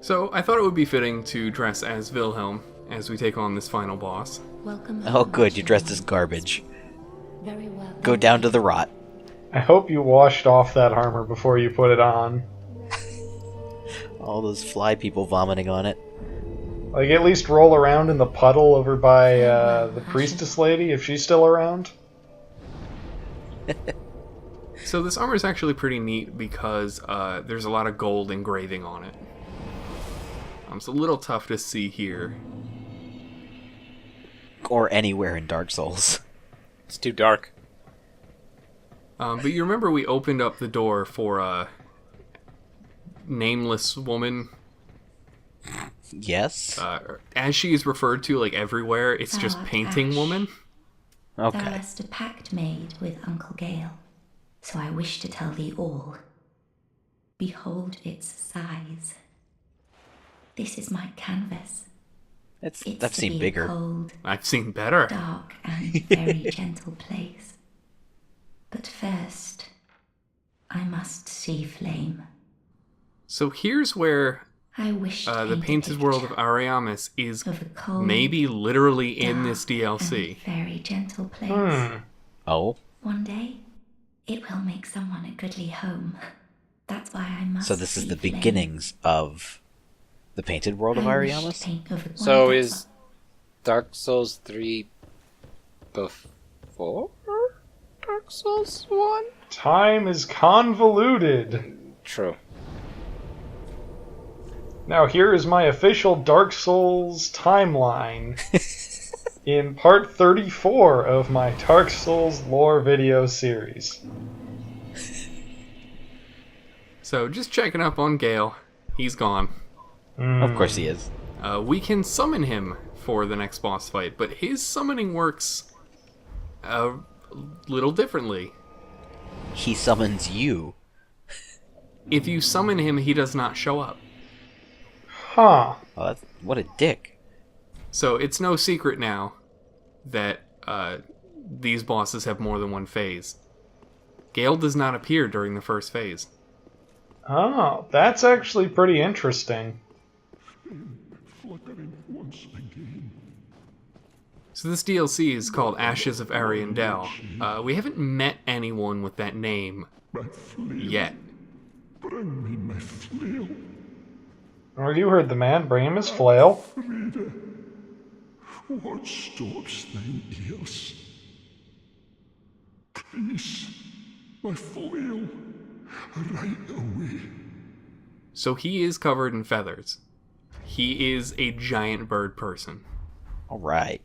So I thought it would be fitting to dress as Wilhelm as we take on this final boss. Welcome Oh, home, good, you dressed children. as garbage. Very well. Go down to the rot. I hope you washed off that armor before you put it on. All those fly people vomiting on it. Like, at least roll around in the puddle over by the priestess lady, if she's still around. So this armor is actually pretty neat because there's a lot of gold engraving on it. It's a little tough to see here. Or anywhere in Dark Souls. It's too dark. But you remember we opened up the door for a nameless woman? Yes? As she is referred to, like, everywhere, it's just Thou art Painting Ash. Woman. Thou Okay. hast a pact made with Uncle Gale, so I wish to tell thee all. Behold its size. This is my canvas. It's It's I've to seen be bigger. a cold, I've seen better. dark, and very gentle place. But first, I must see flame. So here's where I wish to the paint a Painted World of picture Ariamis is of a cold, maybe literally in this dark, DLC. and very gentle place. Oh? One day, it will make someone a goodly home. That's why I must So this is see the flame. beginnings of the Painted World of I wish to Ariamis? paint over- So Why, is Dark Souls 3 before Dark Souls 1? Time is convoluted. True. Now here is my official Dark Souls timeline. In part 34 of my Dark Souls lore video series. So just checking up on Gale. He's gone. Of course he is. We can summon him for the next boss fight, but his summoning works a little differently. He summons you. If you summon him, he does not show up. Huh. Oh, that's, what a dick. So it's no secret now that these bosses have more than one phase. Gale does not appear during the first phase. Oh, that's actually pretty interesting. So this DLC is called Ashes of Ariandel. We haven't met anyone with that name yet. Bring me my flail. Oh, you heard the man. Bring him his flail. What stops thine ears? Please, my flail, right away. So he is covered in feathers. He is a giant bird person. Alright.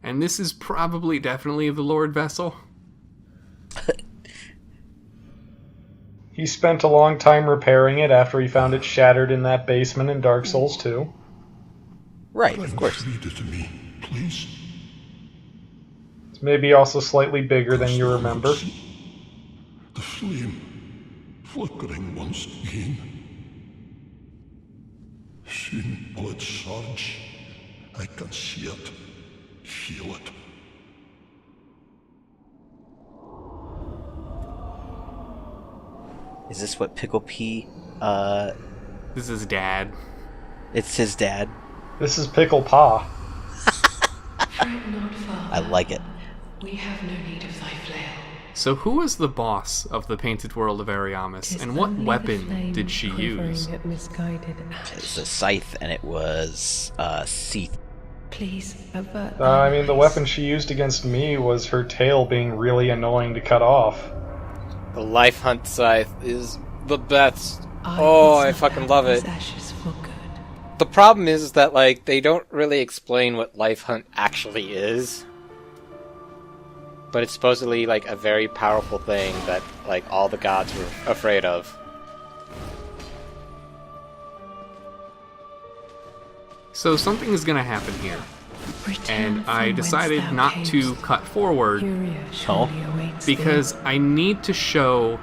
And this is probably definitely the Lord Vessel. He spent a long time repairing it after he found it shattered in that basement in Dark Souls 2. Right, of course. Read it to me, please. It's maybe also slightly bigger than you remember. The flame flickering once again. Soon will it surge. I can see it, feel it. Is this what Pickle P, This is Dad. it's his dad? This is Pickle Pa. Not far. I like it. We have no need of thy flail. So who was the boss of the Painted World of Ariamis, and what weapon did she use? Misguided It's a scythe, and it was, Seath. Please avert. I mean, the weapon she used against me was her tail being really annoying to cut off. The Life Hunt Scythe is the best. Oh, I fucking love it. Ashes for good. The problem is that, like, they don't really explain what Life Hunt actually is. But it's supposedly, like, a very powerful thing that, like, all the gods were afraid of. So something is going to happen here, and I decided not to cut forward because I need to show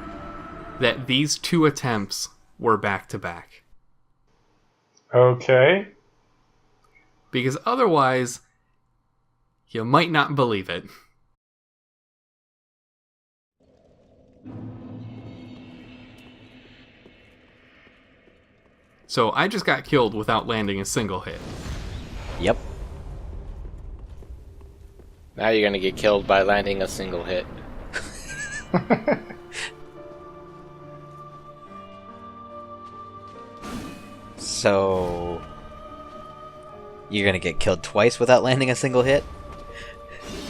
that these two attempts were back-to-back. Okay. Because otherwise, you might not believe it. So I just got killed without landing a single hit. Yep. Now you're gonna get killed by landing a single hit. So... You're gonna get killed twice without landing a single hit?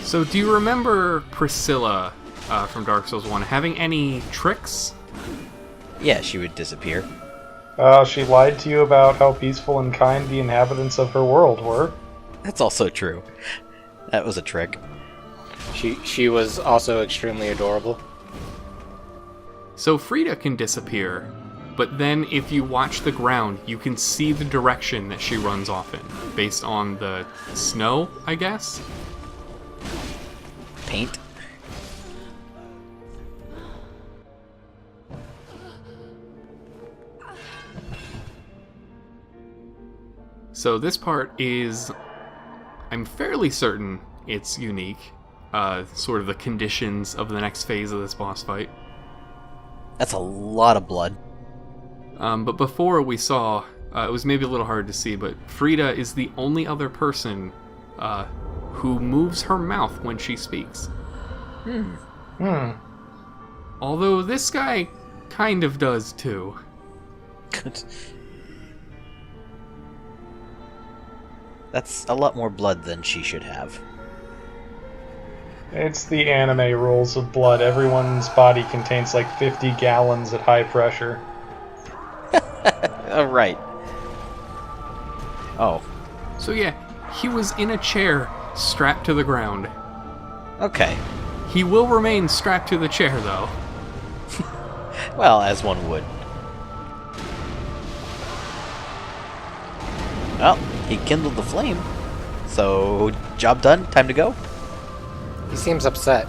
So do you remember Priscilla from Dark Souls 1 having any tricks? Yeah, she would disappear. She lied to you about how peaceful and kind the inhabitants of her world were. That's also true. That was a trick. She was also extremely adorable. So Frida can disappear, but then if you watch the ground, you can see the direction that she runs off in, based on the snow, I guess? Paint? So this part is... I'm fairly certain it's unique. Sort of the conditions of the next phase of this boss fight. That's a lot of blood. But before we saw, it was maybe a little hard to see, but Frida is the only other person who moves her mouth when she speaks. Although this guy kind of does too. That's a lot more blood than she should have. It's the anime rules of blood. Everyone's body contains like 50 gallons at high pressure. Oh, right. Oh, So yeah, he was in a chair strapped to the ground. okay. He will remain strapped to the chair though. Well, as one would. Well, he kindled the flame. So, job done. Time to go. He seems upset.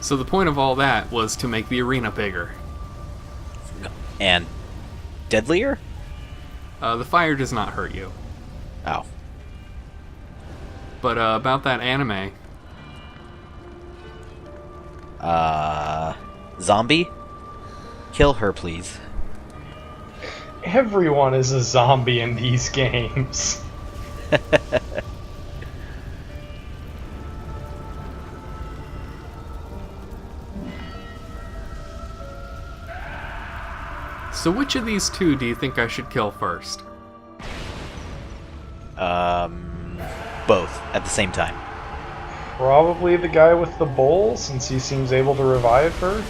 So the point of all that was to make the arena bigger. And deadlier? The fire does not hurt you. Oh. But about that anime, Zombie? Kill her, please. Everyone is a zombie in these games. so which of these two do you think I should kill first? Both at the same time. Probably the guy with the bowl, since he seems able to revive her.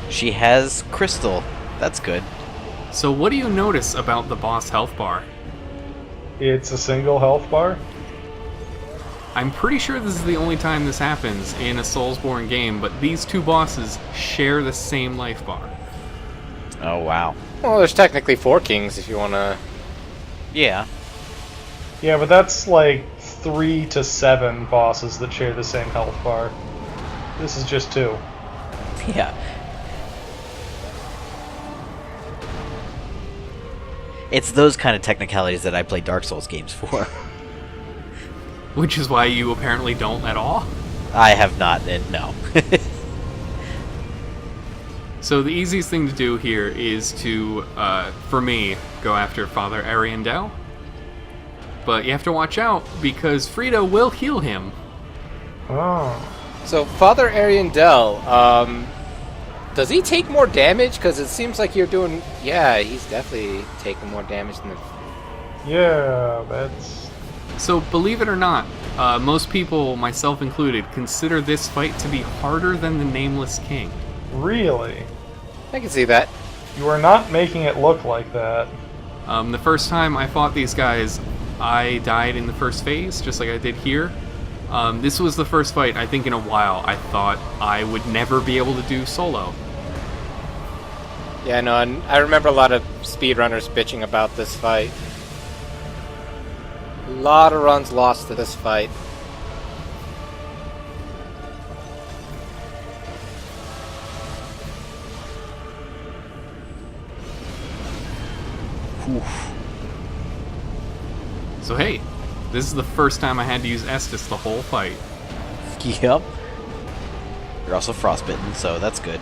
She has crystal. That's good. So what do you notice about the boss health bar? It's a single health bar. I'm pretty sure this is the only time this happens in a Soulsborne game, but these two bosses share the same life bar. Oh, wow. Well, there's technically 4 kings if you wanna... Yeah. Yeah, but that's like 3 to 7 bosses that share the same health bar. This is just 2. Yeah. It's those kind of technicalities that I play Dark Souls games for. Which is why you apparently don't at all? I have not, no. So the easiest thing to do here is to, for me, go after Father Ariandel. But you have to watch out, because Frida will heal him. Oh. So, Father Ariandel, does he take more damage? Because it seems like you're doing... Yeah, he's definitely taking more damage than the... Yeah, that's... So believe it or not, most people, myself included, consider this fight to be harder than the Nameless King. Really? I can see that. You are not making it look like that. The first time I fought these guys, I died in the first phase, just like I did here. This was the first fight, I think in a while, I thought I would never be able to do solo. Yeah, no, and I remember a lot of speedrunners bitching about this fight. A lot of runs lost to this fight. So hey, this is the first time I had to use Estus the whole fight. Yep. You're also frostbitten, so that's good.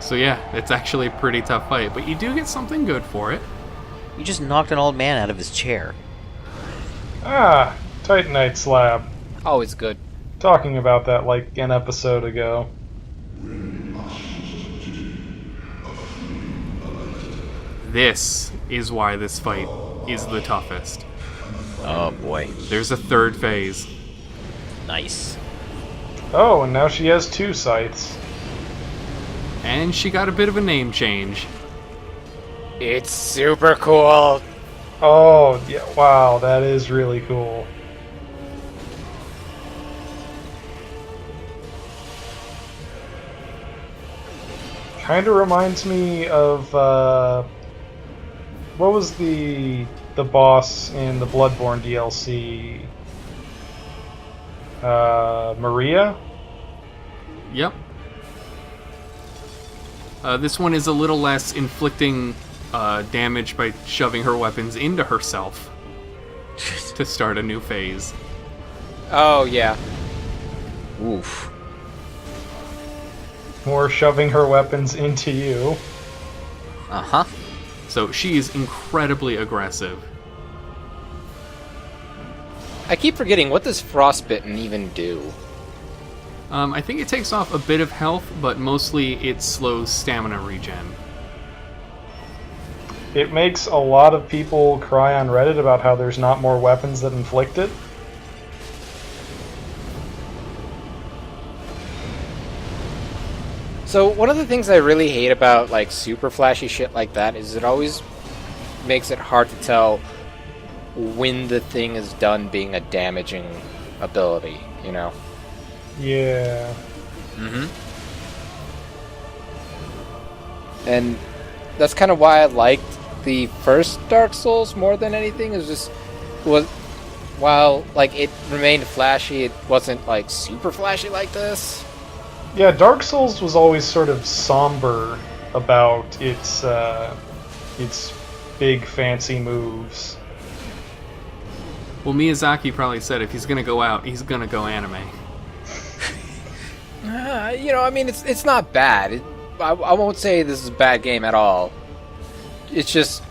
So yeah, it's actually a pretty tough fight, but you do get something good for it. You just knocked an old man out of his chair. Ah, Titanite slab. Always good. Talking about that like an episode ago. This is why this fight is the toughest. Oh boy. There's a third phase. Nice. Oh, and now she has 2 sights. And she got a bit of a name change. It's super cool. Oh, yeah, wow, that is really cool. Kinda reminds me of, what was the boss in the Bloodborne DLC? Maria? Yep. This one is a little less inflicting damage by shoving her weapons into herself to start a new phase. Oh, yeah. Oof. More shoving her weapons into you. Uh-huh. So she is incredibly aggressive. I keep forgetting, what does Frostbitten even do? I think it takes off a bit of health, but mostly it slows stamina regen. It makes a lot of people cry on Reddit about how there's not more weapons that inflict it. So one of the things I really hate about like super flashy shit like that is it always makes it hard to tell when the thing is done being a damaging ability, you know? Yeah. Mm-hmm. And that's kind of why I liked the first Dark Souls more than anything. It was just while like it remained flashy, it wasn't like super flashy like this. Yeah, Dark Souls was always sort of somber about its big fancy moves. Well, Miyazaki probably said if he's gonna go out, he's gonna go anime. You know, I mean, it's not bad. I won't say this is a bad game at all. It's just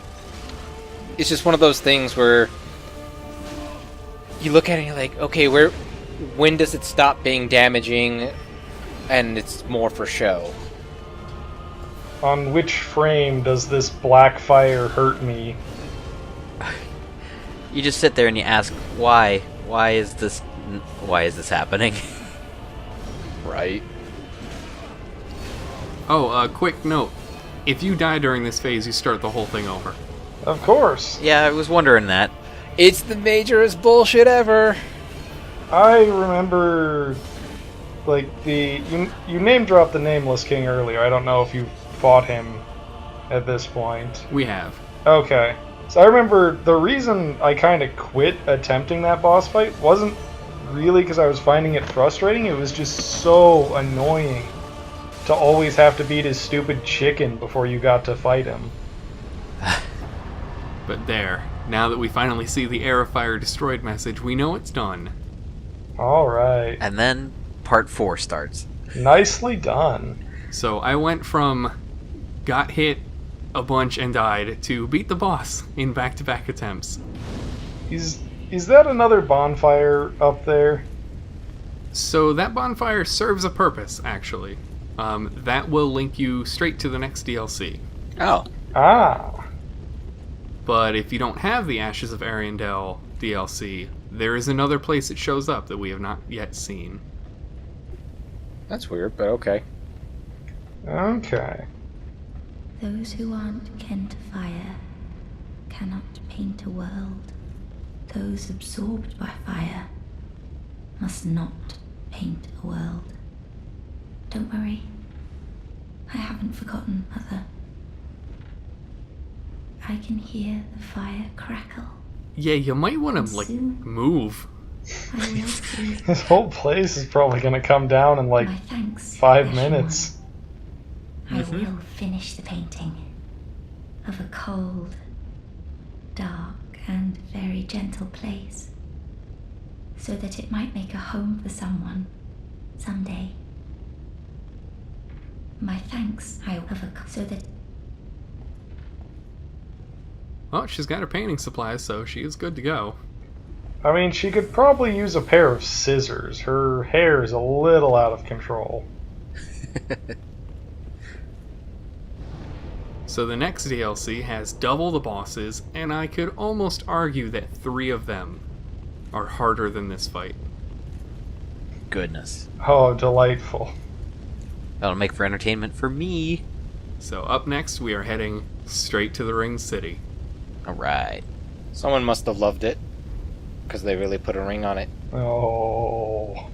one of those things where you look at it and you're like, okay, when does it stop being damaging and it's more for show? On which frame does this black fire hurt me? You just sit there and you ask, why? Why is this happening? Right. Oh, quick note. If you die during this phase, you start the whole thing over. Of course. Yeah, I was wondering that. It's the majorest bullshit ever. I remember, like, you name dropped the Nameless King earlier. I don't know if you fought him at this point. We have. Okay. So I remember the reason I kind of quit attempting that boss fight wasn't really because I was finding it frustrating. It was just so annoying to always have to beat his stupid chicken before you got to fight him. But there, now that we finally see the Air of Fire Destroyed message, we know it's done. Alright. And then part 4 starts. Nicely done. So I went from got hit a bunch and died to beat the boss in back-to-back attempts. Is that another bonfire up there? So that bonfire serves a purpose, actually. That will link you straight to the next DLC. Oh. Ah. But if you don't have the Ashes of Ariandel DLC, there is another place it shows up that we have not yet seen. That's weird, but okay. Okay. Those who aren't kin to fire cannot paint a world. Those absorbed by fire must not paint a world. Don't worry, I haven't forgotten, Mother. I can hear the fire crackle. Yeah, you might want to, like, Soon. move. I will see. This whole place is probably going to come down in like My thanks, 5 Eshwan. minutes. I will finish the painting of a cold, dark, and very gentle place, so that it might make a home for someone someday. My thanks, I have so that Well, she's got her painting supplies, so she is good to go. I mean, she could probably use a pair of scissors. Her hair is a little out of control. So the next DLC has double the bosses, and I could almost argue that 3 of them are harder than this fight. Goodness. Oh, delightful. That'll make for entertainment for me. So up next, we are heading straight to the Ring City. Alright. Someone must have loved it, because they really put a ring on it. Oh.